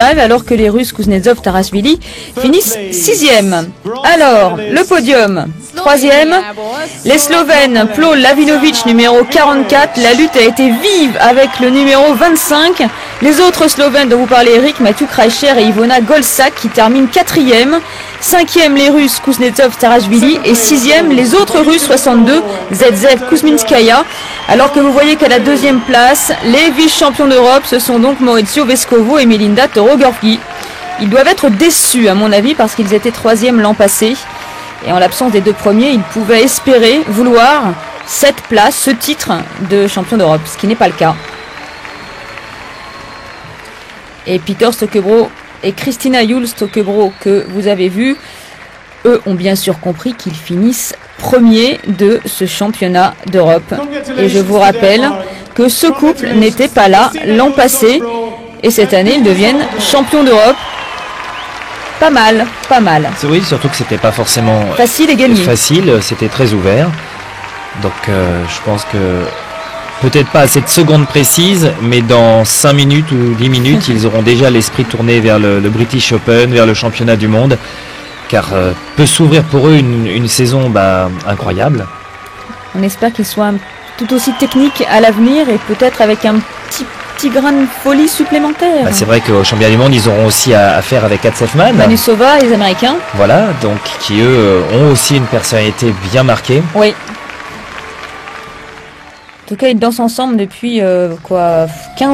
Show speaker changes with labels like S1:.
S1: alors que les Russes Kuznetsov, Tarashvili finissent 6e. Alors, le podium, 3e. Les Slovènes, Plo Lavinovic, numéro 44. La lutte a été vive avec le numéro 25. Les autres Slovènes dont vous parlez, Eric, Mathieu Kreischer et Ivona Golsak qui terminent 4e. 5e, les Russes Kuznetsov, Tarashvili. Et 6e, les autres Russes, 62, Zedzev, Kuzminskaya. Alors que vous voyez qu'à la 2e place, les vice-champions d'Europe, ce sont donc Maurizio Vescovo et Melinda Torogorgi. Ils doivent être déçus, à mon avis, parce qu'ils étaient 3e l'an passé. Et en l'absence des deux premiers, ils pouvaient espérer vouloir cette place, ce titre de champion d'Europe, ce qui n'est pas le cas. Et Peter Stokebro et Christina Juhl Stokebro, que vous avez vu, eux ont bien sûr compris qu'ils finissent premiers de ce championnat d'Europe. Et je vous rappelle que ce couple n'était pas là l'an passé. Et cette année, ils deviennent champions d'Europe. Pas mal, pas mal.
S2: Oui, surtout que c'était pas forcément
S1: facile et gagné.
S2: Facile, c'était très ouvert. Donc je pense que peut-être pas à cette seconde précise, mais dans 5 minutes ou 10 minutes, ils auront déjà l'esprit tourné vers le British Open, vers le championnat du monde. Car peut s'ouvrir pour eux une saison incroyable.
S1: On espère qu'ils soient tout aussi techniques à l'avenir et peut-être avec un petit grain de folie supplémentaire.
S2: C'est vrai qu'au championnat du monde, ils auront aussi à faire avec Katsefman.
S1: Manusova et les Américains.
S2: Voilà, donc qui eux ont aussi une personnalité bien marquée.
S1: Oui. En tout cas, ils dansent ensemble depuis 15